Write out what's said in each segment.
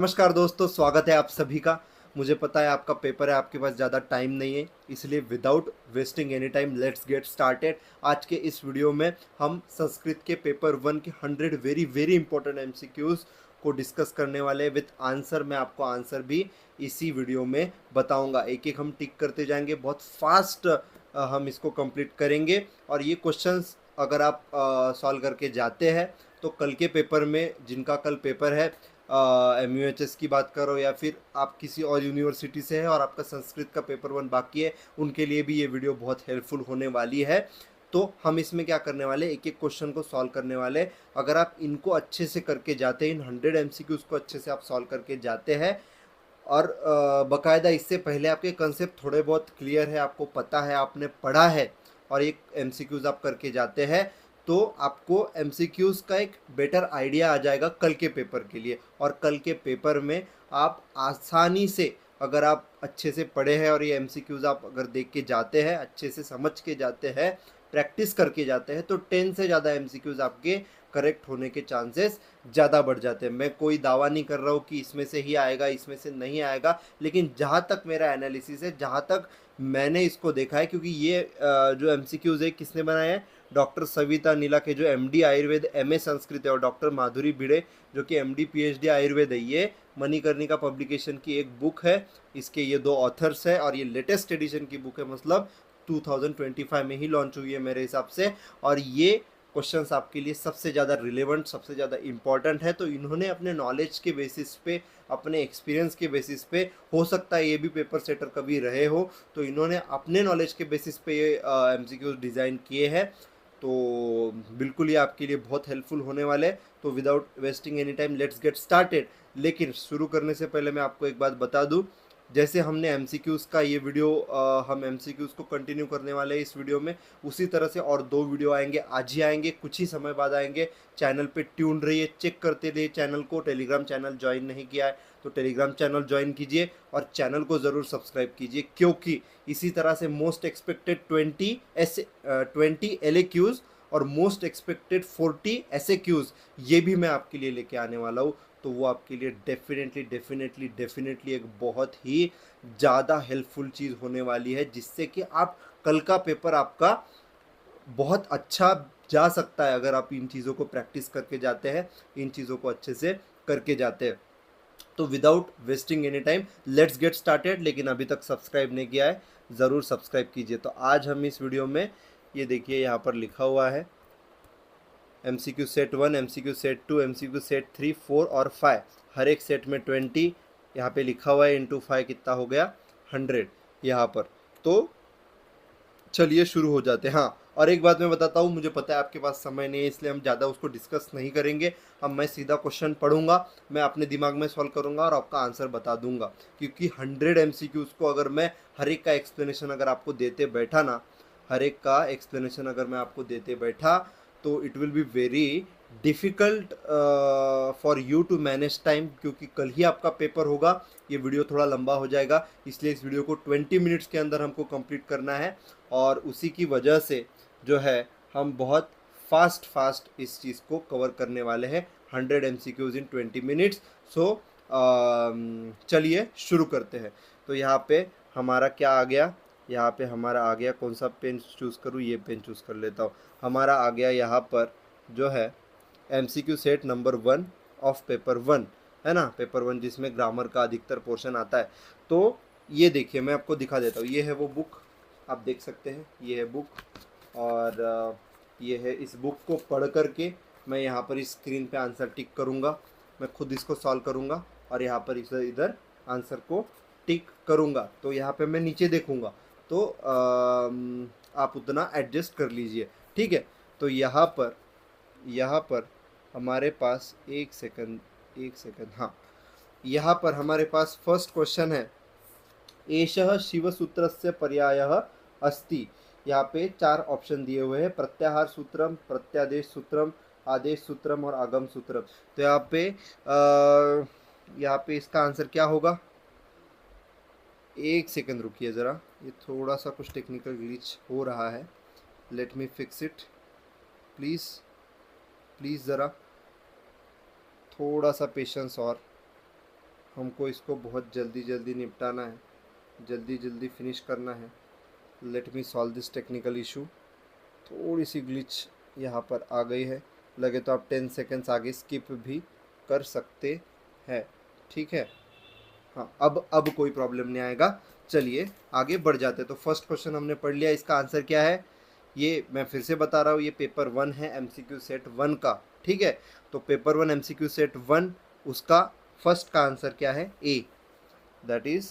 नमस्कार दोस्तों, स्वागत है आप सभी का। मुझे पता है आपका पेपर है, आपके पास ज़्यादा टाइम नहीं है, इसलिए without wasting any time let's get started. आज के इस वीडियो में हम संस्कृत के पेपर 1 के 100 वेरी वेरी इंपॉर्टेंट एमसीक्यूज को डिस्कस करने वाले हैं विथ आंसर। मैं आपको आंसर भी इसी वीडियो में बताऊंगा। एक एक हम टिक करते जाएंगे, बहुत फास्ट हम इसको कंप्लीट करेंगे। और ये क्वेश्चंस अगर आप सॉल्व करके जाते हैं तो कल के पेपर में, जिनका कल पेपर है, MUHS की बात करो या फिर आप किसी और यूनिवर्सिटी से है और आपका संस्कृत का पेपर 1 बाकी है, उनके लिए भी ये वीडियो बहुत हेल्पफुल होने वाली है। तो हम इसमें क्या करने वाले, एक एक क्वेश्चन को सॉल्व करने वाले। अगर आप इनको अच्छे से करके जाते हैं, इन 100 MCQs को अच्छे से आप सॉल्व करके जाते हैं और बाकायदा इससे पहले आपके कंसेप्ट थोड़े बहुत क्लियर है, आपको पता है, आपने पढ़ा है, और एक MCQs आप करके जाते हैं, तो आपको MCQs का एक बेटर आइडिया आ जाएगा कल के पेपर के लिए। और कल के पेपर में आप आसानी से, अगर आप अच्छे से पढ़े हैं और ये MCQs आप अगर देख के जाते हैं, अच्छे से समझ के जाते हैं, प्रैक्टिस करके जाते हैं, तो 10 से ज़्यादा MCQs आपके करेक्ट होने के चांसेस ज़्यादा बढ़ जाते हैं। मैं कोई दावा नहीं कर रहा हूँ कि इसमें से ही आएगा, इसमें से नहीं आएगा, लेकिन जहाँ तक मेरा एनालिसिस है, जहाँ तक मैंने इसको देखा है, क्योंकि ये जो MCQs है किसने बनाए हैं, डॉक्टर सविता नीला के जो MD आयुर्वेद MA संस्कृत है, और डॉक्टर माधुरी भिड़े जो कि MD PhD आयुर्वेद है। ये मणिकर्णिका पब्लिकेशन की एक बुक है, इसके ये दो ऑथर्स है और ये लेटेस्ट एडिशन की बुक है, मतलब 2025 में ही लॉन्च हुई है मेरे हिसाब से। और ये क्वेश्चंस आपके लिए सबसे ज़्यादा रिलेवेंट, सबसे ज़्यादा इंपॉर्टेंट है। तो इन्होंने अपने नॉलेज के बेसिस पे, अपने एक्सपीरियंस के बेसिस पे, हो सकता है ये भी पेपर सेटर कभी रहे हो, तो इन्होंने अपने नॉलेज के बेसिस पे ये MCQs डिज़ाइन किए हैं। तो बिल्कुल ये आपके लिए बहुत हेल्पफुल होने वाले हैं। तो without wasting any time let's get started. लेकिन शुरू करने से पहले मैं आपको एक बात बता दूं, जैसे हमने MCQs का ये वीडियो, हम MCQs को कंटिन्यू करने वाले हैं इस वीडियो में, उसी तरह से और 2 वीडियो आएंगे, आज ही आएंगे, कुछ ही समय बाद आएंगे। चैनल पे ट्यून रहिए, चेक करते रहिए चैनल को। टेलीग्राम चैनल ज्वाइन नहीं किया है तो टेलीग्राम चैनल ज्वाइन कीजिए और चैनल को ज़रूर सब्सक्राइब कीजिए, क्योंकि इसी तरह से मोस्ट एक्सपेक्टेड 20 LAQs और मोस्ट एक्सपेक्टेड 40 SAQs ये भी मैं आपके लिए लेके आने वाला हूँ। तो वो आपके लिए डेफिनेटली डेफिनेटली डेफिनेटली एक बहुत ही ज़्यादा हेल्पफुल चीज़ होने वाली है, जिससे कि आप कल का पेपर आपका बहुत अच्छा जा सकता है अगर आप इन चीज़ों को प्रैक्टिस करके जाते हैं, इन चीज़ों को अच्छे से करके जाते हैं। तो without wasting any time let's get started. लेकिन अभी तक सब्सक्राइब नहीं किया है, ज़रूर सब्सक्राइब कीजिए। तो आज हम इस वीडियो में, ये देखिए यहाँ पर लिखा हुआ है MCQ set 1, MCQ set 2, MCQ set 3, 4 और 5। हर एक सेट में 20 यहाँ पे लिखा हुआ है, इंटू 5 कितना हो गया, 100 यहाँ पर। तो चलिए शुरू हो जाते हैं। हाँ, और एक बात मैं बताता हूँ, मुझे पता है आपके पास समय नहीं है, इसलिए हम ज़्यादा उसको डिस्कस नहीं करेंगे। अब मैं सीधा क्वेश्चन पढ़ूंगा, मैं अपने दिमाग में सॉल्व करूंगा और आपका आंसर बता दूंगा। क्योंकि 100 MCQs को अगर मैं हर एक का एक्सप्लेनेशन अगर आपको देते बैठा ना, हर एक का एक्सप्लेनेशन अगर मैं आपको देते बैठा, तो it will be very difficult for you to manage time, क्योंकि कल ही आपका पेपर होगा। ये वीडियो थोड़ा लंबा हो जाएगा, इसलिए इस वीडियो को 20 मिनट्स के अंदर हमको कंप्लीट करना है। और उसी की वजह से जो है हम बहुत फास्ट इस चीज़ को कवर करने वाले हैं, 100 MCQs इन 20 मिनट्स। सो चलिए शुरू करते हैं। तो यहाँ पे हमारा क्या आ गया, यहाँ पे हमारा आ गया, कौन सा पेन चूज़ करूँ, ये पेन चूज़ कर लेता हूँ। हमारा आ गया यहाँ पर जो है MCQ set number 1 of paper 1, है ना, पेपर 1 जिसमें ग्रामर का अधिकतर पोर्शन आता है। तो ये देखिए, मैं आपको दिखा देता हूँ, ये है वो बुक, आप देख सकते हैं, ये है बुक। और ये है, इस बुक को पढ़ करके मैं यहाँ पर इस स्क्रीन पे आंसर टिक करूँगा, मैं खुद इसको सॉल्व करूँगा और यहाँ पर इधर इधर आंसर को टिक करूँगा। तो यहाँ पे मैं नीचे देखूँगा, तो आप उतना एडजस्ट कर लीजिए, ठीक है। तो यहाँ पर हमारे पास एक सेकंड, हाँ, यहाँ पर हमारे पास फर्स्ट क्वेश्चन है, एषः शिवसूत्रस्य पर्यायः अस्ति। यहाँ पे 4 ऑप्शन दिए हुए हैं, प्रत्याहार सूत्रम, प्रत्यादेश सूत्रम, आदेश सूत्रम और आगम सूत्रम। तो यहाँ पे इसका आंसर क्या होगा, एक सेकंड रुकिए ज़रा, ये थोड़ा सा कुछ टेक्निकल ग्लिच हो रहा है, let me fix it, please please ज़रा थोड़ा सा पेशेंस और। हमको इसको बहुत जल्दी जल्दी निपटाना है, जल्दी जल्दी फिनिश करना है। Let me solve this technical issue. थोड़ी सी ग्लिच यहाँ पर आ गई है, लगे तो आप 10 सेकेंड्स आगे स्किप भी कर सकते हैं, ठीक है। हाँ, अब कोई प्रॉब्लम नहीं आएगा। चलिए आगे बढ़ जाते। तो फर्स्ट क्वेश्चन हमने पढ़ लिया, इसका आंसर क्या है ये मैं फिर से बता रहा हूँ, ये पेपर 1 है MCQ सेट 1 का, ठीक है। तो पेपर 1 MCQ सेट 1 उसका फर्स्ट का आंसर क्या है, ए, दैट इज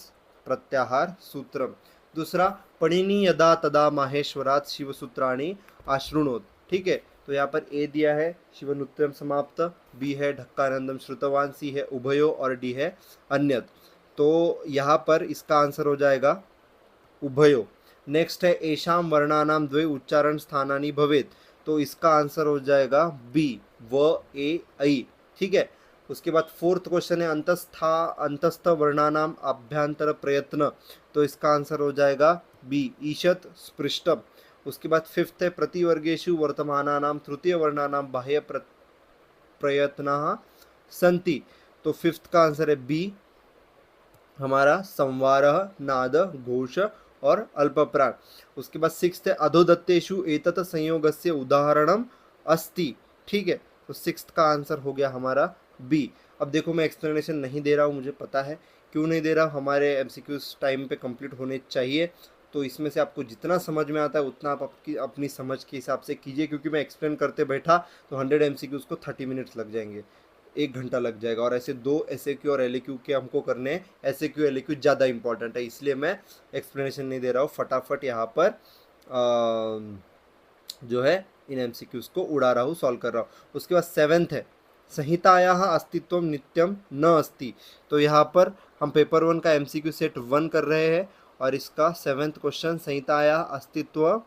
प्रत्याहार सूत्रम। दूसरा, पणिनि यदा तदा माहेश्वरात शिवसूत्राणि आशृणोत, ठीक है। तो यहाँ पर ए दिया है शिवनुत्रम समाप्त, बी है ढक्कानंदम श्रुतवान, सी है उभयो और डी है अन्यत। तो यहाँ पर इसका आंसर हो जाएगा उभयो। नेक्स्ट है एशाम वर्णानाम द्वे उच्चारण स्थानानि भवेत, तो इसका आंसर हो जाएगा बी, व ए ऐ, ठीक है। उसके बाद फोर्थ क्वेश्चन है अंतस्थ वर्णानाम अभ्यंतर प्रयत्न, तो इसका आंसर हो जाएगा बी, ईशत स्पृष्टम। उसके बाद फिफ्थ है प्रतिवर्गेषु वर्तमानानाम तृतीय वर्णानाम बाह्य प्रयत्नः सन्ति, तो फिफ्थ का आंसर है बी हमारा संवारः नाद घोष और अल्पप्राण। उसके बाद सिक्स्थ है अधोदत्तेषु एतत् संयोगस्य उदाहरणम अस्ति, ठीक है। तो सिक्स्थ का आंसर हो गया हमारा बी। अब देखो मैं एक्सप्लेनेशन नहीं दे रहा हूँ, मुझे पता है क्यों नहीं दे रहा हूँ, हमारे MCQs टाइम पे कंप्लीट होने चाहिए। तो इसमें से आपको जितना समझ में आता है उतना आप अपनी समझ के हिसाब से कीजिए, क्योंकि मैं एक्सप्लेन करते बैठा तो 100 MCQs को 30 मिनट्स लग जाएंगे, 1 घंटा लग जाएगा। और ऐसे 2 SAQ और LAQ के हमको करने हैं, SAQ LAQ ज़्यादा इंपॉर्टेंट है, इसलिए मैं एक्सप्लेनेशन नहीं दे रहा हूँ, फटाफट यहाँ पर जो है इन MCQs को उड़ा रहा हूँ, सॉल्व कर रहा हूँ। उसके बाद सेवेंथ है संहितायाः अस्तित्वम नित्यम न अस्ति, तो यहाँ पर हम पेपर 1 का MCQ सेट 1 कर रहे हैं और इसका सेवेंथ क्वेश्चन संहितायाः अस्तित्व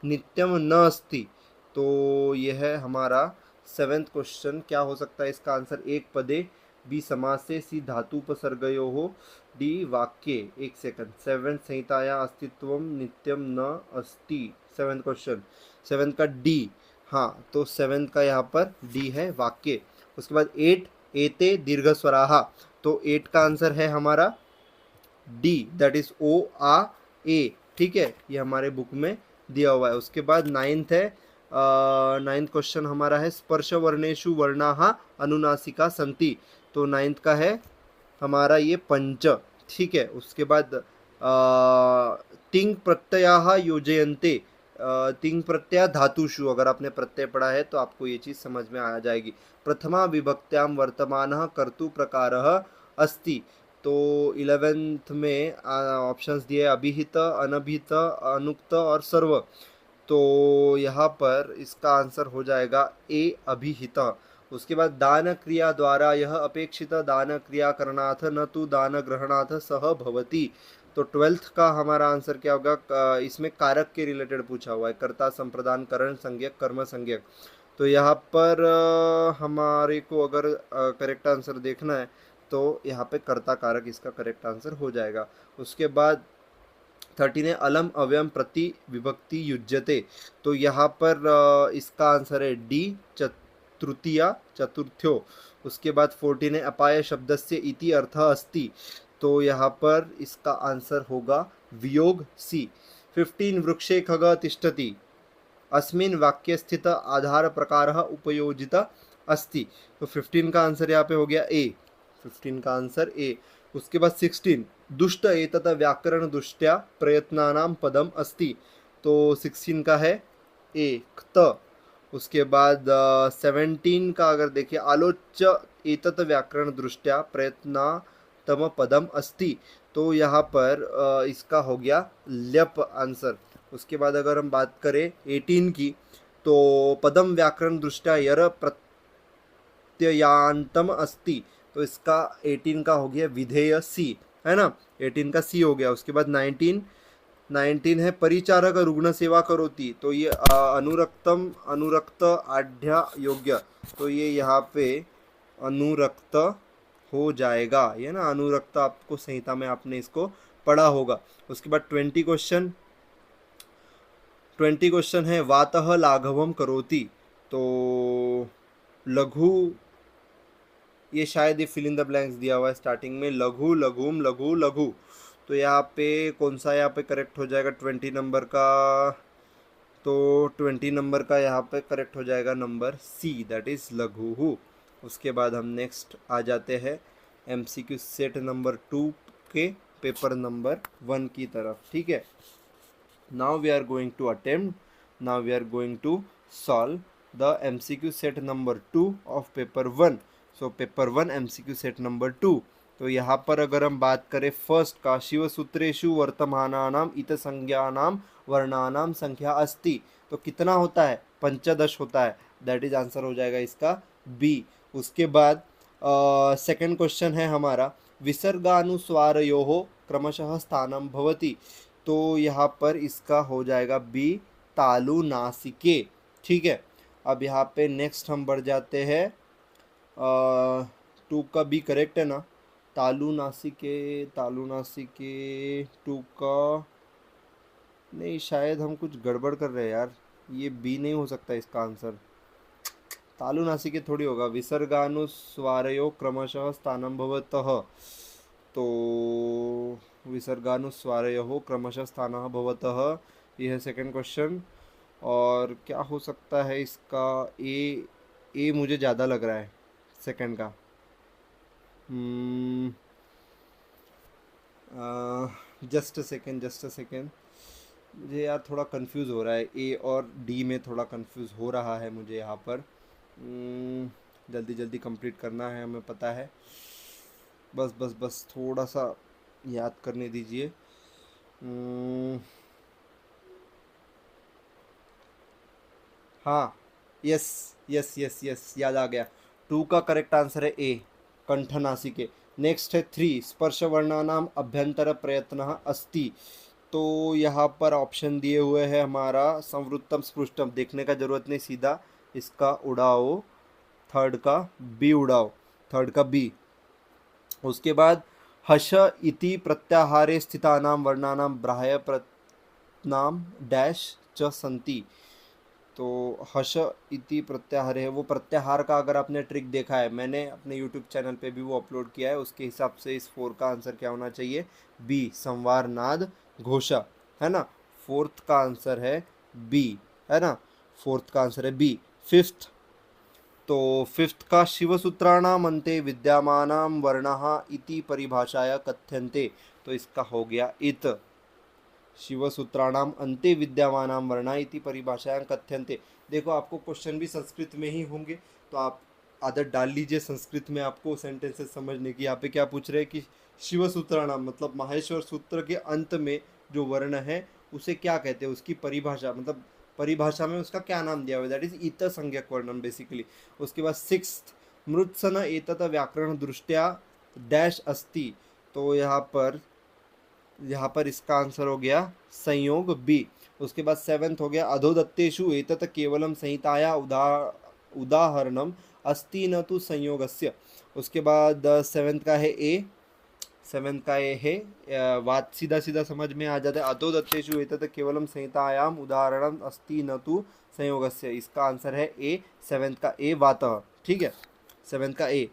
नित्यम न अस्ति, तो यह है हमारा सेवेंथ क्वेश्चन। क्या हो सकता है इसका आंसर, एक पदे, बी समासे, सी धातुपसर्गयोः, डी वाक्ये। एक सेकंड, सेवेंथ संहिताया अस्तित्वम नित्यम न अस्ति, सेवेंथ क्वेश्चन, सेवेंथ का डी, हाँ तो सेवेंथ का यहाँ पर डी है वाक्य। उसके बाद 8 एते दीर्घ स्वराहा, तो 8 का आंसर है हमारा डी, दैट इज ओ आ ए, ठीक है, ये हमारे बुक में दिया हुआ है। उसके बाद नाइन्थ है, नाइन्थ क्वेश्चन हमारा है स्पर्श वर्णेषु वर्णाः अनुनासिका संति, तो नाइन्थ का है हमारा ये पंच, ठीक है। उसके बाद तिंग प्रत्ययाः योजयन्ते, तिंग प्रत्यय धातुषु, अगर आपने प्रत्यय पढ़ा है तो आपको ये चीज़ समझ में आ जाएगी। प्रथमा विभक्त्यां वर्तमानः कर्तु प्रकारः अस्ति, तो 11th में ऑप्शंस दिए अभिहित, अनभिहित, अनुक्त और सर्व, तो यहाँ पर इसका आंसर हो जाएगा ए, अभिहित। उसके बाद दान क्रिया द्वारा यह अपेक्षित दान क्रिया करणार्थ न तो दान ग्रहणार्थ सह भवति, तो 12th का हमारा आंसर क्या होगा, इसमें कारक के रिलेटेड पूछा हुआ है, कर्ता, संप्रदान, करण संज्ञक, कर्म संज्ञक, तो यहाँ पर हमारे को अगर करेक्ट आंसर देखना है तो यहाँ पे कर्ता कारक इसका करेक्ट आंसर हो जाएगा। उसके बाद 13 है अलम अव्ययम प्रति विभक्ति युज्यते, तो यहाँ पर इसका आंसर है डी, तृतीया चतुर्थ्यो। उसके बाद 14 है अपाय शब्दस्य इति अर्थ अस्ति, तो यहाँ पर इसका आंसर होगा वियोग सी। 15 वृक्षे खग तिष्ठति अस्मिन् वाक्ये स्थित आधार प्रकारः उपयोजित अस्ति, तो 15 का आंसर यहाँ पे हो गया ए, 15 का आंसर ए। उसके बाद 16 दुष्ट एतत् व्याकरण दुष्ट्या प्रयत्नानां पदम अस्ति, तो 16 का है ए, क्त। उसके बाद 17 का अगर देखिए आलोच्य एतत् व्याकरण दृष्ट्या प्रयत्नातम पदम अस्ति, तो यहाँ पर इसका हो गया ल्यप आंसर। उसके बाद अगर हम बात करें 18 की, तो पदम व्याकरण दृष्ट्या यर प्रत्ययांतम अस्ति, तो इसका 18 का हो गया विधेय सी, है ना, 18 का सी हो गया। उसके बाद 19 है परिचारक रुग्ण सेवा करोति, तो ये अनुरक्त आढ्य योग्य, तो ये यहाँ पे अनुरक्त हो जाएगा, ये ना अनुरक्त, आपको संहिता में आपने इसको पढ़ा होगा। उसके बाद 20 क्वेश्चन है वातः लाघवम करोति, तो लघु ये शायद ये फिल इन द ब्लैंक्स दिया हुआ है स्टार्टिंग में, लघु लघुम लघु लघु। तो यहाँ पे कौन सा यहाँ पे करेक्ट हो जाएगा 20 नंबर का? तो 20 नंबर का यहाँ पे करेक्ट हो जाएगा नंबर सी, दैट इज़ लघु। उसके बाद हम नेक्स्ट आ जाते हैं MCQ सेट नंबर 2 के पेपर नंबर 1 की तरफ, ठीक है। Now we are going to attempt, now we are going to solve the MCQ set number 2 of paper 1। So paper 1 MCQ set number 2। तो यहाँ पर अगर हम बात करें फर्स्ट का, शिवसूत्रेषु वर्तमानानाम इत संज्ञानाम वर्णानाम संख्या अस्ति, तो कितना होता है? 15 होता है, दैट इज आंसर हो जाएगा इसका बी। उसके बाद सेकंड क्वेश्चन है हमारा, विसर्गानुस्वारयोः क्रमशः स्थानं भवति, तो यहाँ पर इसका हो जाएगा बी, तालु नासिके, ठीक है। अब यहाँ पे नेक्स्ट हम बढ़ जाते हैं, 2 का बी करेक्ट है ना? तालु नासिके, तालु नासिके 2 का नहीं, शायद हम कुछ गड़बड़ कर रहे हैं यार, ये बी नहीं हो सकता इसका आंसर, तालु नासिके थोड़ी होगा। विसर्गानुस्वारयो क्रमशः स्थानं भवतः, तो विसर्गानुस्वारयो क्रमशः स्थानः भवतः, ये है सेकंड क्वेश्चन। और क्या हो सकता है इसका? ए मुझे ज़्यादा लग रहा है सेकंड का। जस्ट अ सेकेंड, मुझे यार थोड़ा कंफ्यूज हो रहा है, ए और डी में थोड़ा कंफ्यूज हो रहा है मुझे यहाँ पर। जल्दी जल्दी कंप्लीट करना है हमें, पता है, बस बस बस थोड़ा सा याद करने दीजिए। हाँ, यस यस यस यस, याद आ गया। 2 का करेक्ट आंसर है ए, कंठनासिके। नेक्स्ट है 3, स्पर्शवर्णानाम अभ्यंतर प्रयत्न अस्ति, तो यहाँ पर ऑप्शन दिए हुए हैं हमारा संवृत्तम स्पृष्टम, देखने का जरूरत नहीं, सीधा इसका उड़ाओ, थर्ड का बी उड़ाओ, थर्ड का बी। उसके बाद हश इति प्रत्याहारे स्थितानाम वर्णानाम ब्राह्य प्रत्यनाम डैश च संति, तो हश इति प्रत्याहार है, वो प्रत्याहार का अगर आपने ट्रिक देखा है, मैंने अपने YouTube चैनल पे भी वो अपलोड किया है, उसके हिसाब से इस 4 का आंसर क्या होना चाहिए? बी, संवार नाद घोषा, है ना। फोर्थ का आंसर है बी, है ना, फोर्थ का आंसर है बी। फिफ्थ, तो फिफ्थ का शिवसूत्राणाम अन्ते विद्यमानाम वर्णः इति परिभाषाया कथ्यन्ते, तो इसका हो गया इत, शिवसूत्राणाम अन्ते विद्यमानाम वर्णा इति परिभाषायां कथ्यन्ते। देखो आपको क्वेश्चन भी संस्कृत में ही होंगे, तो आप आदत डाल लीजिए संस्कृत में आपको सेंटेंसेस समझने की। यहाँ पे क्या पूछ रहे हैं कि शिवसूत्राणाम मतलब माहेश्वर सूत्र के अंत में जो वर्ण है उसे क्या कहते हैं, उसकी परिभाषा, मतलब परिभाषा में उसका क्या नाम दिया हुआ है, दैट इज इत संज्ञक वर्णम बेसिकली। उसके बाद सिक्स्थ, मृत्सन एतत व्याकरण दृष्टया डैश अस्ति, तो यहाँ पर इसका आंसर हो गया संयोग बी। उसके बाद सेवेंथ हो गया, अधोदत्तेषु एतत् केवलम संहिताया उदाहरणम अस्ति न तो संयोगस्य। उसके बाद सेवेंथ का है ए, सेवेंथ का ए है, बात सीधा सीधा समझ में आ जाता है, अधोदत्तेषु एतत् केवलम संहितायाम उदाहरणम अस्ति न तो संयोगस्य, इसका आंसर है ए, सेवेंथ का ए वातः, ठीक है, सेवेंथ का ए।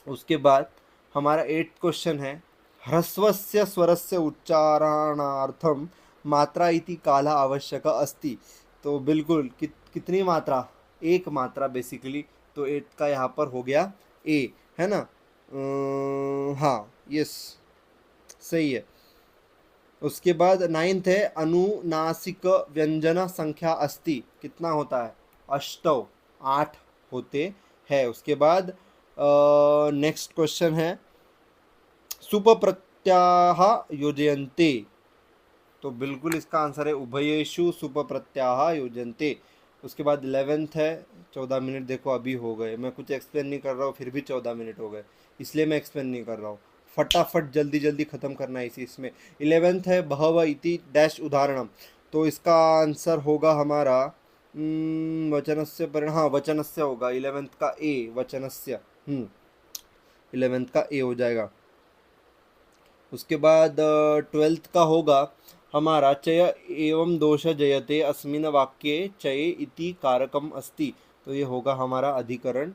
उसके बाद हमारा 8th क्वेश्चन है, ह्रस्वस्य स्वरस्य उच्चारणार्थम मात्रा इति काला आवश्यक अस्ति, तो बिल्कुल कितनी मात्रा? एक मात्रा बेसिकली, तो 8 का यहाँ पर हो गया ए, है ना। हाँ, यस, सही है। उसके बाद 9th है, अनुनासिक व्यंजन संख्या अस्ति, कितना होता है? अष्टौ, 8 होते हैं। उसके बाद नेक्स्ट क्वेश्चन है, सुप प्रत्याह योजयन्ते, तो बिल्कुल इसका आंसर है उभयेषु सुप प्रत्याह योजयन्ते। उसके बाद 11th है, 14 मिनट देखो अभी हो गए, मैं कुछ एक्सप्लेन नहीं कर रहा हूँ फिर भी 14 मिनट हो गए, इसलिए मैं एक्सप्लेन नहीं कर रहा हूँ, फटाफट जल्दी जल्दी ख़त्म करना है इसी इसमें। 11th है, बहव इति डैश उदाहरणम, तो इसका आंसर होगा हमारा वचनस्य परिणाम, हाँ वचनस्य होगा, 11th का ए, वचनस्य, 11th का ए हो जाएगा। उसके बाद 12th का होगा हमारा, चय एवं दोष जयते अस्मिन् वाक्ये चये इति कारकम अस्ति, तो ये होगा हमारा अधिकरण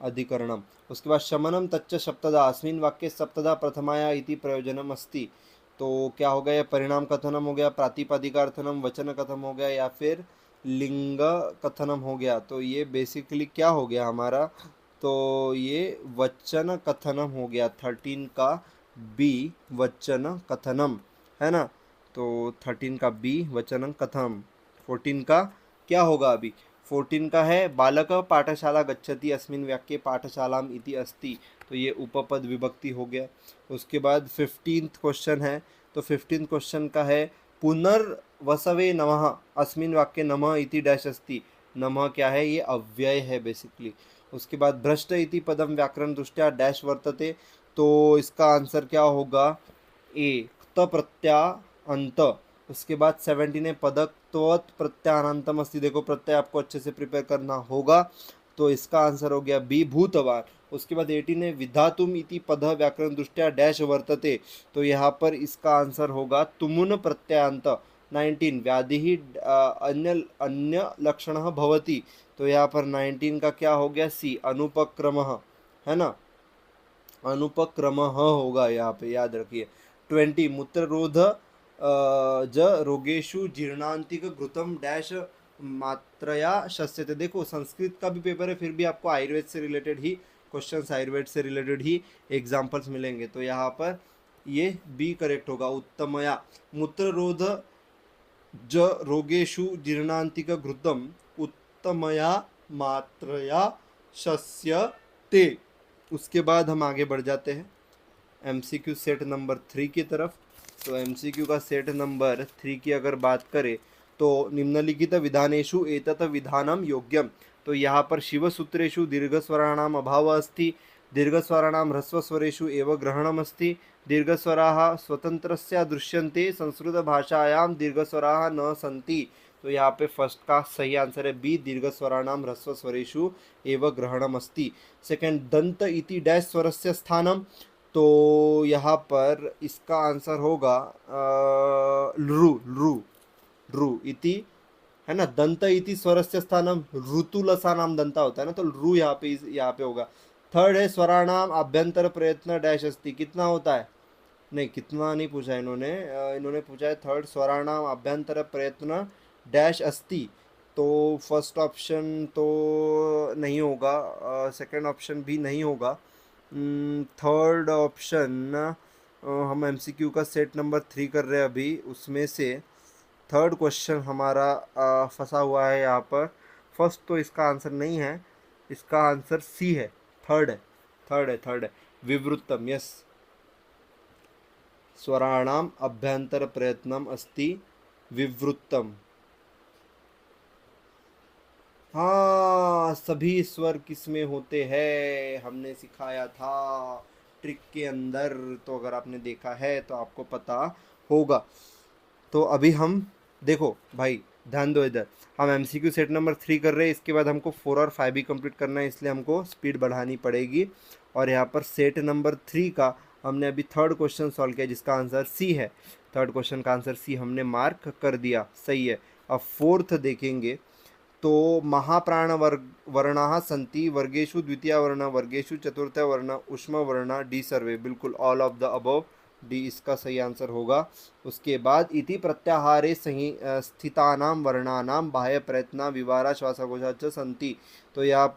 अधिकरणम। उसके बाद शमनम तच्च सप्तदा, अस्मिन् वाक्ये सप्तदा प्रथमाया इति प्रयोजनम अस्ति। तो क्या हो गया, ये परिणाम कथनम हो गया, प्रातिपदिकार्थनम वचन कथम हो गया, या फिर लिंग कथनम हो गया। तो ये बेसिकली क्या हो गया हमारा, तो ये वचन कथनम हो गया। 13 का बी वचन कथनम है ना, तो 13 का बी वचन कथनम। 14 का क्या होगा अभी, 14 का है बालक पाठशाला गच्छति अस्मिन् वाक्ये पाठशालाम इति अस्ति। तो ये उपपद विभक्ति हो गया। उसके बाद 15th क्वेश्चन है, तो 15th क्वेश्चन का है पुनर्वसवे नमः अस्मिन् वाक्ये नमः इति डैश अस्ति। नमः क्या है, ये अव्यय है बेसिकली। उसके बाद भ्रष्ट इति पदम व्याकरण दृष्ट्या डैश वर्तते। तो इसका आंसर क्या होगा, ए त प्रत्यय अंत। उसके बाद 17 है पदत्वत प्रत्यानंतम अस्ति। देखो प्रत्यय आपको अच्छे से प्रिपेयर करना होगा, तो इसका आंसर हो गया बी भूतवान। उसके बाद 18 है विधातुम इति पद व्याकरण दृष्ट्या डैश वर्तते। तो यहाँ पर इसका आंसर होगा तुमुन प्रत्यांत। 19 व्याधि ही अन्य अन्य लक्षण भवति। तो यहाँ पर 19 का क्या हो गया, सी अनुपक्रम है ना, अनुपक्रम होगा यहाँ पे, याद रखिए। 20 मूत्ररोध ज रोगेशु जीर्णांतिक घृतम डैश मात्रया शस्यते। देखो संस्कृत का भी पेपर है, फिर भी आपको आयुर्वेद से रिलेटेड ही क्वेश्चंस, आयुर्वेद से रिलेटेड ही एग्जांपल्स मिलेंगे। तो यहाँ पर ये बी करेक्ट होगा, उत्तमया मूत्ररोध ज रोगेशु जीर्णांतिक घृतम उत्तमया मात्रया शस्यते। उसके बाद हम आगे बढ़ जाते हैं एमसीक्यू सेट नंबर 3 की तरफ। तो एमसीक्यू का सेट नंबर 3 की अगर बात करें तो निम्नलिखित विधानेषु एतत् विधानम योग्यम। तो यहाँ पर शिवसूत्रेषु दीर्घस्वराणाम अभाव अस्ति, दीर्घस्वराणां ह्रस्वस्वरेषु एव ग्रहणम अस्ति, दीर्घस्वराः स्वतंत्रस्य दृश्यन्ते, संस्कृत भाषायां दीर्घस्वराः न सन्ति। तो यहाँ पे फर्स्ट का सही आंसर है बी, दीर्घस्वराणां ह्रस्वस्वरेषु एव ग्रहणम अस्ति। सेकंड दंत इति डैश स्वरस्य स्थानम। तो यहाँ पर इसका आंसर होगा लृ लृ लृ इति है ना, दंत इति स्वरस्य स्थानम ऋतुलसा नाम दंता होता है ना, तो लृ यहाँ पे होगा। थर्ड है स्वराणाम आभ्यंतर प्रयत्न डैश अस्ति। कितना होता है, नहीं कितना नहीं पूछा इन्होंने, इन्होंने पूछा है थर्ड स्वराणाम आभ्यंतर प्रयत्न डैश अस्ति। तो फर्स्ट ऑप्शन तो नहीं होगा, सेकंड ऑप्शन भी नहीं होगा, थर्ड ऑप्शन हम एमसीक्यू का सेट नंबर 3 कर रहे हैं अभी, उसमें से थर्ड क्वेश्चन हमारा फंसा हुआ है यहाँ पर। फर्स्ट तो इसका आंसर नहीं है, इसका आंसर सी है, थर्ड है विवृत्तम। यस, स्वराणाम अभ्यंतर प्रयत्नम अस्ति विवृत्तम। हाँ, सभी स्वर किसमें होते हैं हमने सिखाया था ट्रिक के अंदर, तो अगर आपने देखा है तो आपको पता होगा। तो अभी हम देखो भाई, ध्यान दो इधर, हम एमसीक्यू सेट नंबर 3 कर रहे हैं, इसके बाद हमको 4 और 5 भी कंप्लीट करना है, इसलिए हमको स्पीड बढ़ानी पड़ेगी। और यहाँ पर सेट नंबर 3 का हमने अभी थर्ड क्वेश्चन सॉल्व किया जिसका आंसर सी है। थर्ड क्वेश्चन का आंसर सी हमने मार्क कर दिया, सही है। अब फोर्थ देखेंगे तो महाप्राण वर्णाः सन्ति, वर्गेषु द्वितीय वर्ण, वर्गेषु चतुर्थ वर्ण, उष्म वर्ण, डी सर्वे, बिल्कुल all of the above, D इसका सही आंसर होगा। उसके बाद इति प्रत्याहारे सही स्थितानां वर्णानां बाह्य प्रयत्ना विवारा श्वासकोशा च सन्ति। तो यहाँ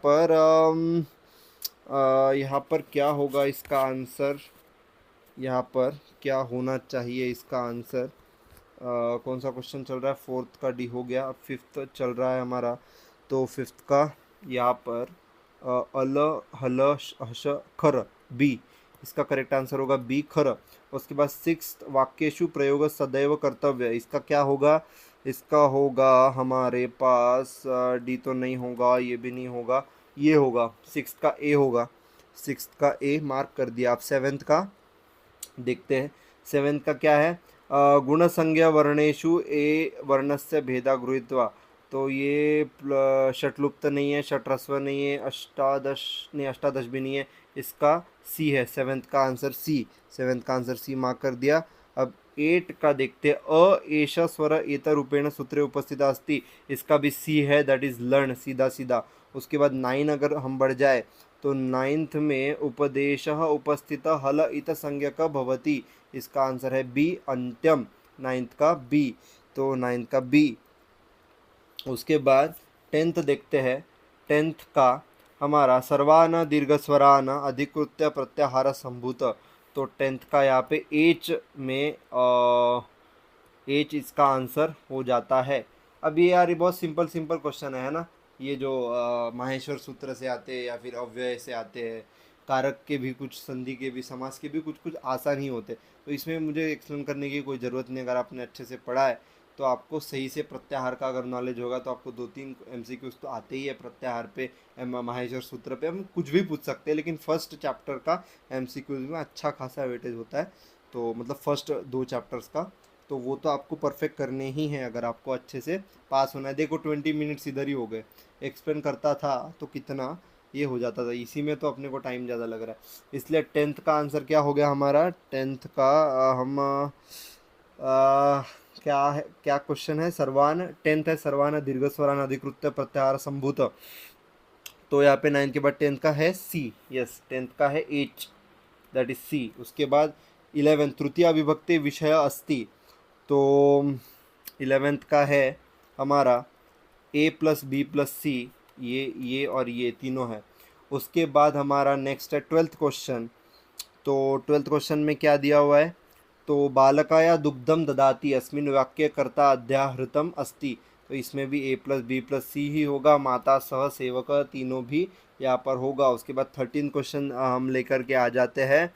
पर क्या होगा इसका आंसर, यहाँ पर क्या होना चाहिए इसका आंसर, कौन सा क्वेश्चन चल रहा है, फोर्थ का डी हो गया, अब फिफ्थ चल रहा है हमारा। तो फिफ्थ का यहाँ पर अल हल हश खर, बी इसका करेक्ट आंसर होगा, बी खर। उसके बाद सिक्स्थ वाक्येषु प्रयोग सदैव कर्तव्य, इसका क्या होगा, इसका होगा हमारे पास डी तो नहीं होगा, ये भी नहीं होगा, ये होगा, सिक्स्थ का ए होगा, सिक्स्थ का ए मार्क कर दिया। आप सेवेंथ का देखते हैं, सेवेंथ का क्या है, गुणसंज्ञा वर्णेषु ए वर्णस्य भेदा गृहीत्वा। तो ये षट्लुप्त नहीं है, षट्रस्व नहीं है, अष्टादश नहीं, अष्टादश भी नहीं है, इसका सी है, सेवेंथ का आंसर सी, सेवेंथ का आंसर सी मार्क कर दिया। अब 8 का देखते हैं, अ एष स्वर एत रूपेण सूत्रे उपस्थिता अस्ति, इसका भी सी है, दैट इज लर्न, सीधा सीधा। उसके बाद 9 अगर हम बढ़ जाए तो नाइन्थ में उपदेशः उपस्थितः हल इत संज्ञक भवति, इसका आंसर है बी अंत्यम, नाइन्थ का बी, तो नाइन्थ का बी। उसके बाद टेंथ देखते हैं। टेंथ का हमारा सर्वान दीर्घस्वरान अधिकृत्य प्रत्याहार संभूत, तो टेंथ का यहाँ पे एच में एच इसका आंसर हो जाता है। अब ये यार ये बहुत सिंपल सिंपल क्वेश्चन है ना, ये जो माहेश्वर सूत्र से आते हैं या फिर अव्यय से आते हैं, कारक के भी कुछ, संधि के भी, समास के भी कुछ कुछ आसान ही होते, तो इसमें मुझे एक्सप्लेन करने की कोई ज़रूरत नहीं। अगर आपने अच्छे से पढ़ा है तो आपको सही से प्रत्याहार का अगर नॉलेज होगा तो आपको 2-3 MCQs तो आते ही है प्रत्याहार पे, माहेश्वर सूत्र पे हम कुछ भी पूछ सकते हैं, लेकिन फर्स्ट चैप्टर का MCQs में अच्छा खासा वेटेज होता है, तो मतलब फर्स्ट 2 चैप्टर्स का, तो वो तो आपको परफेक्ट करने ही हैं अगर आपको अच्छे से पास होना है। देखो 20 मिनट्स इधर ही हो गए, एक्सप्लेन करता था तो कितना ये हो जाता था, इसी में तो अपने को टाइम ज़्यादा लग रहा है। इसलिए टेंथ का आंसर क्या हो गया हमारा, टेंथ का हम क्या है, क्या क्वेश्चन है, सर्वान, टेंथ है सर्वान दीर्घस्वरान अधिकृत्य प्रत्याहार संभूत, तो यहाँ पे 9 के बाद टेंथ का है सी, यस टेंथ का है एच, दैट इज सी। उसके बाद 11 तृतीया विभक्ति विषय अस्ति, तो 11th का है हमारा ए प्लस बी प्लस सी, ये और ये तीनों है। उसके बाद हमारा नेक्स्ट है 12th क्वेश्चन, तो 12th क्वेश्चन में क्या दिया हुआ है, तो बालकाया दुग्धम ददाति अस्मिन् वाक्य कर्ता अध्याहृतम अस्ति, तो इसमें भी ए प्लस बी प्लस सी ही होगा, माता सह सेवक तीनों भी यहाँ पर होगा। उसके बाद 13 क्वेश्चन हम लेकर के आ जाते हैं,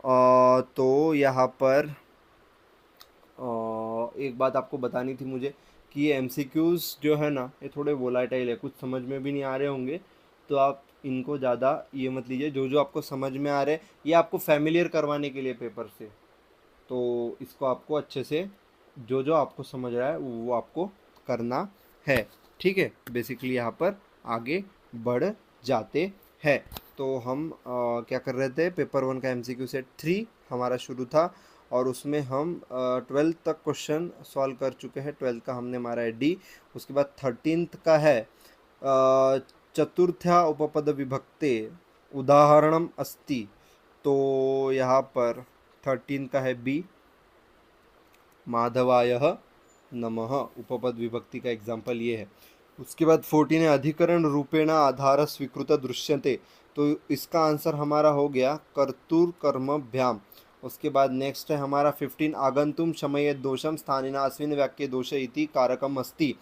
तो यहाँ पर एक बात आपको बतानी थी मुझे कि ये MCQs जो है ना ये थोड़े वोलाटाइल है, कुछ समझ में भी नहीं आ रहे होंगे, तो आप इनको ज़्यादा ये मत लीजिए, जो जो आपको समझ में आ रहे हैं ये आपको फैमिलियर करवाने के लिए पेपर से, तो इसको आपको अच्छे से जो जो आपको समझ रहा है वो आपको करना है, ठीक है। बेसिकली यहाँ पर आगे बढ़ जाते हैं, तो हम क्या कर रहे थे, पेपर 1 का MCQ सेट 3 हमारा शुरू था, और उसमें हम 12th तक क्वेश्चन सॉल्व कर चुके हैं। 12th का हमने मारा है डी। उसके बाद 13th का है चतुर्थ्या उपपद विभक्ते उदाहरणम अस्ति, तो यहाँ पर 13 का है बी, माधवायः नमः, उपपद विभक्ति का एग्जाम्पल ये है। उसके बाद 14 है अधिकरण रूपेण आधार स्वीकृत दृश्यते, तो इसका आंसर हमारा हो गया कर्तुर कर्मभ्याम। उसके बाद नेक्स्ट है हमारा 15 आगंतुम शमयेत दोषम स्थानिना अस्मिन् वाक्ये दोष इति कारकम अस्ति,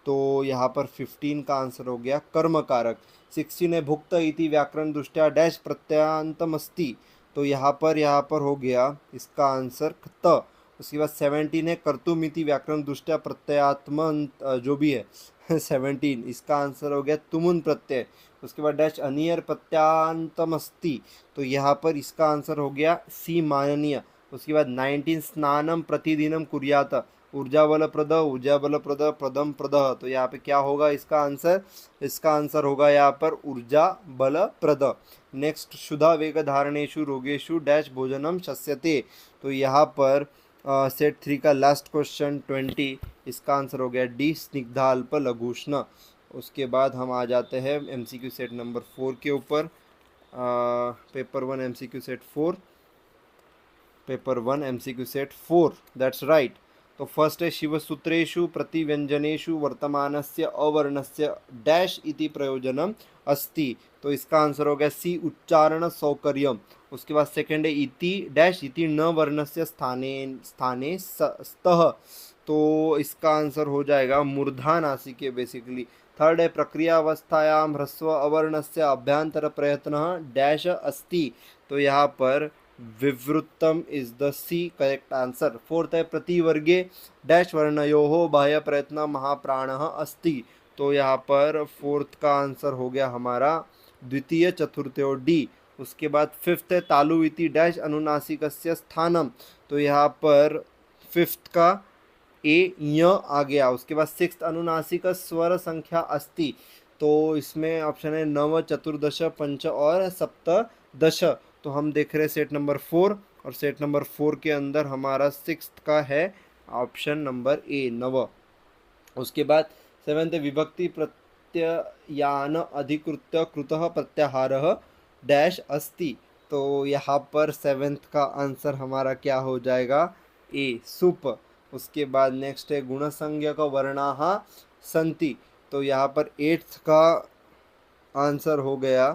तो यहाँ पर 15 का आंसर हो गया कर्म कारक। 16 है भुक्त इति व्याकरण दृष्टया डैश प्रत्यांतम अस्ति, तो यहाँ पर हो गया इसका आंसर त। उसके बाद 17 है कर्तुमिति व्याकरण दृष्टया प्रत्ययात्म जो भी है 17, इसका आंसर हो गया तुमुन प्रत्यय। उसके बाद डैश अनियर प्रत्यांतमस्ति, तो यहाँ पर इसका आंसर हो गया सी माननीय। उसके बाद 19 स्नानम प्रतिदिनम कुर्यात ऊर्जाबलप्रद ऊर्जाबलप्रद प्रदम प्रदः, तो यहाँ पे क्या होगा इसका आंसर, इसका आंसर होगा यहाँ पर ऊर्जा बलप्रद। नेक्स्ट शुद्धा वेग धारणेशु रोगेशु डैश भोजनम शस्यते, तो यहाँ पर सेट 3 का लास्ट क्वेश्चन 20, इसका आंसर हो गया डी स्निग्धाल्प लघुष्ण। उसके बाद हम आ जाते हैं MCQ सेट नंबर 4 के ऊपर, paper 1 MCQ set 4, paper 1 MCQ set 4, that's right. तो फर्स्ट है शिवसूत्रेषु प्रतिव्यंजनेषु वर्तमानस्य अवर्णस्य डैश इति प्रयोजनम अस्ति, तो इसका आंसर हो गया सी उच्चारण सौकर्यम। उसके बाद सेकंड है इति डैश इति न वर्णस्य स्थाने स्तः, तो इसका आंसर हो जाएगा मूर्धा नासिके बेसिकली। थर्ड है प्रक्रियावस्थायां ह्रस्व अवर्णस्य अभ्यंतर प्रयत्न डैश अस्ति, तो यहाँ पर विवृत्तम is the C correct answer. Fourth है प्रतिवर्गे डैश वर्णयोः बाह्य प्रयत्न महाप्राणः अस्ति, तो यहाँ पर फोर्थ का आंसर हो गया हमारा द्वितीय चतुर्थयो डी। उसके बाद फिफ्थ है तालु इति डैश अनुनासिकस्य स्थानम, तो यहाँ पर फिफ्थ का ए य आ गया। उसके बाद सिक्स्थ अनुनासिक स्वर संख्या अस्ति, तो इसमें ऑप्शन है नव चतुर्दश पंच और सप्तदश, तो हम देख रहे हैं सेट नंबर 4, और सेट नंबर 4 के अंदर हमारा सिक्स्थ का है ऑप्शन नंबर ए नव। उसके बाद सेवेंथ विभक्ति प्रत्ययान अधिकृत्य कृतः प्रत्याहारः डैश अस्ति। तो यहाँ पर सेवेंथ का आंसर हमारा क्या हो जाएगा, ए सुप। उसके बाद नेक्स्ट है गुणसंज्ञक वर्णाः सन्ति। तो यहाँ पर एट्थ का आंसर हो गया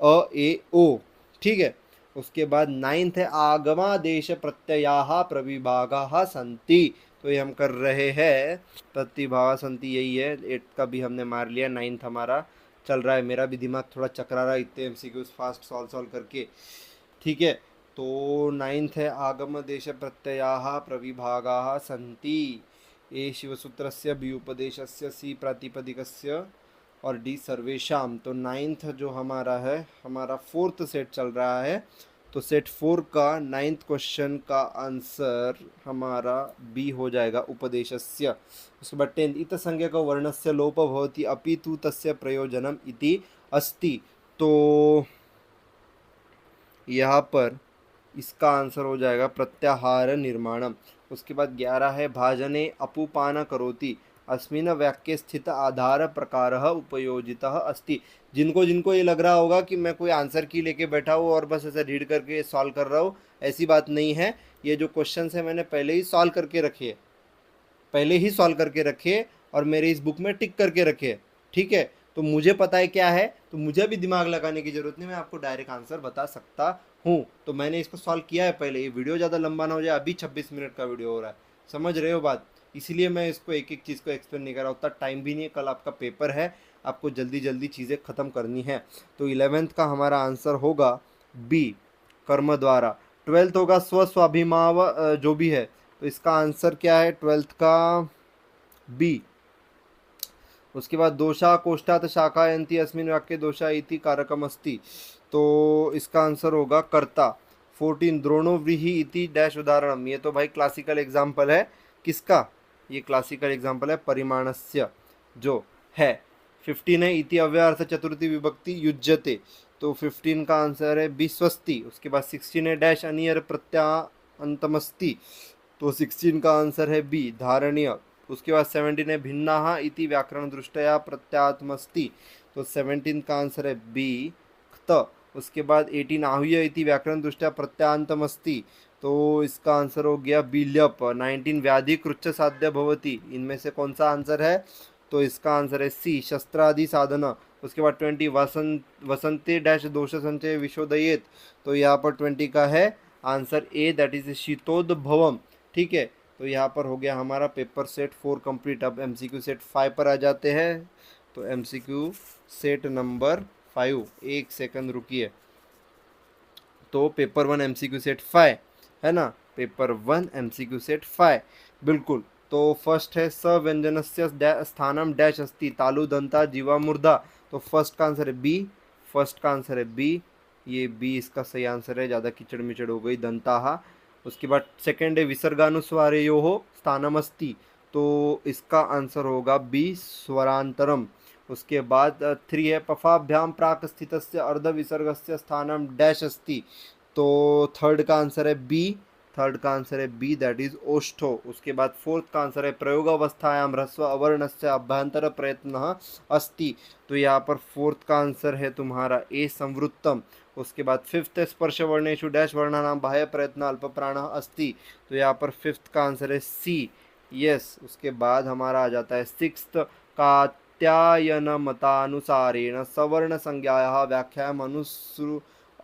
अ ए ओ, ठीक है। उसके बाद नाइन्थ है आगमादेश प्रत्ययाः प्रविभागाः सन्ति। तो ये हम कर रहे हैं प्रतिभाग संति, यही है। एट्थ का भी हमने मार लिया, नाइन्थ हमारा चल रहा है। मेरा भी दिमाग थोड़ा चकरा रहा है इतने एमसीक्यूज फास्ट सॉल्व करके, ठीक है। तो नाइन्थ है आगम देश प्रत्ययाः प्रविभागाः सन्ति। ए शिवसूत्रस्य बी उपदेशस्य सी प्रातिपदिकस्य और डी सर्वेशाम। तो नाइन्थ जो हमारा है, हमारा फोर्थ सेट चल रहा है। तो सेट 4 का नाइन्थ क्वेश्चन का आंसर हमारा बी हो जाएगा उपदेशस्य। उसके बाद 10 इत संज्ञक वर्णस्य लोप भवति अपि तु तस्य प्रयोजनम इति अस्ति। तो यहाँ पर इसका आंसर हो जाएगा प्रत्याहार निर्माणम। उसके बाद 11 है भाजने अपुपान करोति अस्मिन् वाक्ये स्थित आधार प्रकारः उपयोजितः अस्ति। जिनको जिनको ये लग रहा होगा कि मैं कोई आंसर की लेके बैठा हूँ और बस ऐसे रीड करके सॉल्व कर रहा हूँ, ऐसी बात नहीं है। ये जो क्वेश्चन है मैंने पहले ही सॉल्व करके रखे और मेरे इस बुक में टिक करके रखे, ठीक है। तो मुझे पता है क्या है, तो मुझे भी दिमाग लगाने की जरूरत नहीं, मैं आपको डायरेक्ट आंसर बता सकता हूँ। तो मैंने इसको सॉल्व किया है पहले। ये वीडियो ज़्यादा लंबा ना हो जाए, अभी 26 मिनट का वीडियो हो रहा है, समझ रहे हो बात। इसीलिए मैं इसको एक एक चीज़ को एक्सप्लेन नहीं कर रहा, उतना टाइम भी नहीं है। कल आपका पेपर है, आपको जल्दी जल्दी चीज़ें ख़त्म करनी है। तो 11th का हमारा आंसर होगा बी कर्म द्वारा। 12th होगा स्वस्वाभिमाव जो भी है, तो इसका आंसर क्या है 12th का बी। उसके बाद दोषा कोष्ठात शाखायन्ति अस्मिन् वाक्ये दोषा इति कारकम अस्ति। तो इसका आंसर होगा कर्ता। 14 द्रोणो व्रीहि इति डैश उदाहरणम। ये तो भाई क्लासिकल एग्जाम्पल है, किसका, ये क्लासिकल एग्जाम्पल है परिमाणस्य जो है। 15 है इति अव्यर्थ चतुर्थी विभक्ति युज्यते। तो 15 का आंसर है बी स्वस्ति। उसके बाद 16 है डैश अनियर प्रत्यांतमस्ति। तो 16 का आंसर है बी धारणीय। उसके बाद 17 है भिन्नाः इति व्याकरण दृष्टया प्रत्यात्मस्ति। तो 17 का आंसर है बी क्त। उसके बाद 18 आहूय इति व्याकरण दृष्टया प्रत्यांतमस्ति। तो इसका आंसर हो गया बी ल्यप। 19 व्याधि कृच्च साध्य भवति। इनमें से कौन सा आंसर है, तो इसका आंसर है सी शस्त्रादि साधन। उसके बाद 20 वसंते डैश दोष संचय विशोदयेत। तो यहाँ पर 20 का है आंसर ए, दैट इज शीतोद्भवम, ठीक है। तो यहाँ पर हो गया हमारा पेपर सेट 4 कंप्लीट। अब एमसीक्यू सेट 5 पर आ जाते हैं। तो एमसीक्यू सेट नंबर 5, एक सेकंड रुकिए। तो पेपर 1 एमसीक्यू सेट 5 है ना, पेपर 1 एमसीक्यू सेट 5 बिल्कुल। तो फर्स्ट है स व्यंजनस्य स्थानम डैश अस्ति तालु दंता जीवा मुर्दा। तो फर्स्ट का आंसर है बी, फर्स्ट का आंसर है बी, ये बी इसका सही आंसर है, ज़्यादा कीचड़ मिचड़ हो गई दंताहा। उसके बाद सेकेंड है विसर्गानुस्वारयोः स्थानम अस्ति। तो इसका आंसर होगा बी स्वरांतरम। उसके बाद 3 है पफाभ्याम प्राक स्थितस्य अर्ध विसर्गस्य स्थानम डैश अस्ति। तो थर्ड का आंसर है बी, थर्ड का आंसर है बी, दैट इज ओष्ठो। उसके बाद फोर्थ का आंसर है प्रयोगावस्थायाम ह्रस्व अवर्णस्य अभ्यंतर प्रयत्न अस्ति। तो यहाँ पर फोर्थ का आंसर है तुम्हारा ए संवृत्तम। उसके बाद फिफ्थ स्पर्श वर्णेशु डैश वर्णानाम बाह्य प्रयत्न अल्प प्राण अस्ति। तो यहाँ पर फिफ्थ का आंसर है सी, यस। उसके बाद हमारा आ जाता है सिक्स्थ कात्यायन मतानुसारेण सवर्ण संज्ञायाः व्याख्यायाम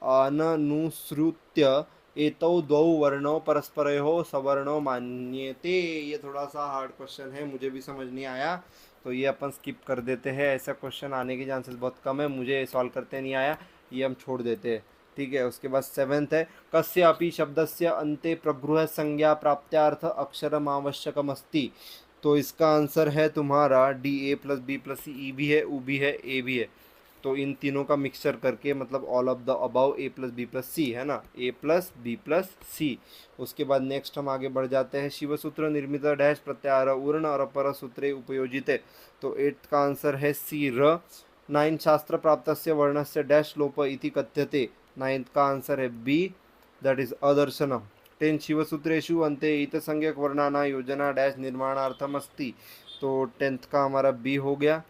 अनुसृत्य एतौ द्वौ वर्णौ परस्परयोः सवर्णौ मान्यते। ये थोड़ा सा हार्ड क्वेश्चन है, मुझे भी समझ नहीं आया, तो ये अपन स्किप कर देते हैं। ऐसा क्वेश्चन आने के चांसेस बहुत कम है, मुझे सॉल्व करते नहीं आया, ये हम छोड़ देते हैं, ठीक है। उसके बाद 7th है कस्यापि शब्दस्य अन्ते प्रगृह संज्ञा प्राप्त्यार्थ अक्षरम आवश्यकमस्ति। तो इसका आंसर है तुम्हारा D A plus B plus C. E भी है, ऊ भी है, ए भी है। तो इन तीनों का मिक्सचर करके मतलब all of the above A plus B plus C है ना, A plus B plus C. उसके बाद नेक्स्ट हम आगे बढ़ जाते हैं शिवसूत्र निर्मित डैश प्रत्याहार उर्ण और अपर सूत्रे उपयोजित। तो 8th का आंसर है सी र। 9 शास्त्र प्राप्तस्य वर्णस्य डैश लोप इति कथ्यते। 9th का आंसर है बी, दैट इज अदर्शन। 10 शिवसूत्रेषु अन्ते इत संज्ञक वर्णानां योजना डैश निर्माणार्थम अस्ति। तो 10th का हमारा बी हो गया।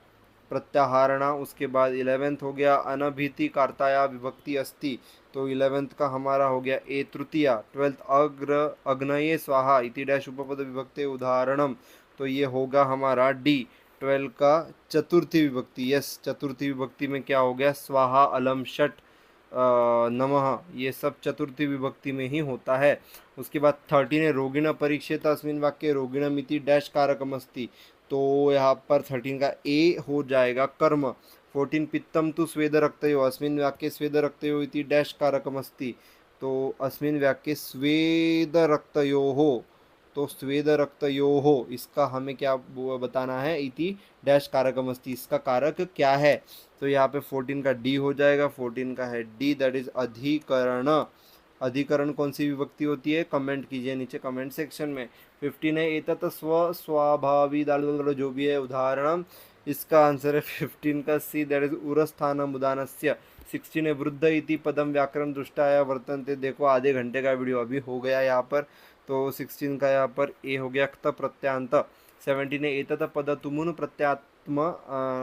प्रत्याहारणा। उसके बाद 11th हो गया अनभिति कार्ताया विभक्ति अस्ति, तो 11th का हमारा हो गया ए तृतीया। 12th अग्र अग्नये स्वाहा इति डैश उपपद विभक्ति उदाहरणम, तो ये होगा हमारा डी। 12 का चतुर्थी विभक्ति, यस चतुर्थी विभक्ति में क्या हो गया स्वाहा अलम षट नमः, ये सब चतुर्थी विभक्ति में ही होता है। उसके बाद 13 है रोगिण परीक्षित अस्मिन वाक्य रोगिणमिति डैश कारकम अस्ति, तो यहाँ पर 13 का ए हो जाएगा कर्म। 14 पित्तम तु स्वेद रक्तयो अस्मिन वाक्ये स्वेद रक्तयो इति डैश कारकम अस्ति, तो अस्मिन वाक्ये स्वेद रक्तयोः, तो स्वेद रक्तयोः इसका हमें क्या बताना है इति डैश कारकम अस्ति, इसका कारक क्या है, तो यहाँ पे 14 का डी हो जाएगा। 14 का है डी, दैट इज अधिकरण। अधिकरण कौन सी विभक्ति होती है, कमेंट कीजिए नीचे कमेंट सेक्शन में। 15 है एतत् स्व स्वाभावी जो भी है उदाहरण, इसका आंसर है 15 का सी, दैट इज उरस्थानम उदानस्य। 16 है वृद्ध इति पदम व्याकरण दृष्टाया वर्तन्ते, देखो आधे घंटे का वीडियो अभी हो गया यहाँ पर, तो 16 का यहाँ पर ए हो गया क्त प्रत्यांत। 17 है एतत् पद तुमुन प्रत्यात्म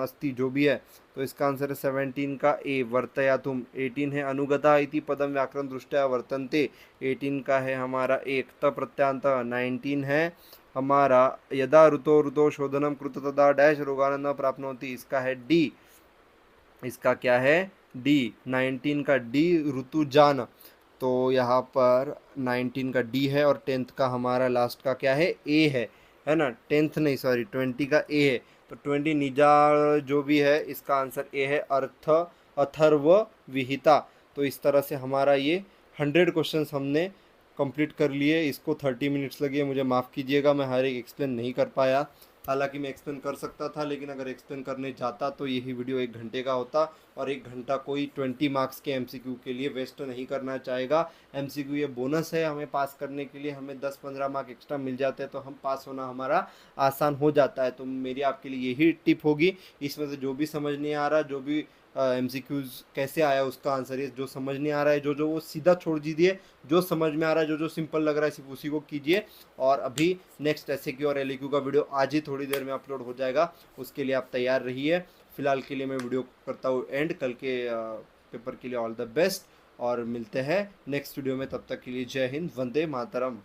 अस्ति, जो भी है, तो इसका आंसर है 17 का ए वर्तयातुम। 18 है अनुगता इति पदम व्याकरण दृष्टया वर्तन्ते, 18 का है हमारा ए क्त प्रत्यांत। 19 है हमारा यदा ऋतो शोधनम कृत तदा डैश रोगान न प्राप्नोति, इसका है डी, इसका क्या है डी। 19 का डी ऋतुजान, तो यहाँ पर 19 का डी है और 10th का हमारा लास्ट का क्या है ए है ना, 10th नहीं सॉरी 20 का ए है, तो 20 निजा जो भी है इसका आंसर ए है अर्थ अथर्व विहिता। तो इस तरह से हमारा ये 100 क्वेश्चंस हमने कंप्लीट कर लिए। इसको 30 मिनट्स लगे, मुझे माफ़ कीजिएगा मैं हर एक एक्सप्लेन नहीं कर पाया, हालांकि मैं एक्सप्लेन कर सकता था, लेकिन अगर एक्सप्लेन करने जाता तो यही वीडियो 1 घंटे का होता, और 1 घंटा कोई 20 मार्क्स के एमसीक्यू के लिए वेस्ट तो नहीं करना चाहेगा। एमसीक्यू ये बोनस है हमें पास करने के लिए, हमें 10-15 मार्क एक्स्ट्रा मिल जाते हैं तो हम पास होना हमारा आसान हो जाता है। तो मेरी आपके लिए यही टिप होगी, इसमें से जो भी समझ नहीं आ रहा, जो भी एमसीक्यूज कैसे आया उसका आंसर है, जो समझ नहीं आ रहा है जो वो सीधा छोड़ दीजिए, जो समझ में आ रहा है जो सिंपल लग रहा है सिर्फ उसी को कीजिए। और अभी नेक्स्ट एसएक्यू और एलएक्यू का वीडियो आज ही थोड़ी देर में अपलोड हो जाएगा, उसके लिए आप तैयार रहिए। फिलहाल के लिए मैं वीडियो करता हूँ एंड, कल के पेपर के लिए ऑल द बेस्ट, और मिलते हैं नेक्स्ट वीडियो में, तब तक के लिए जय हिंद, वंदे मातरम।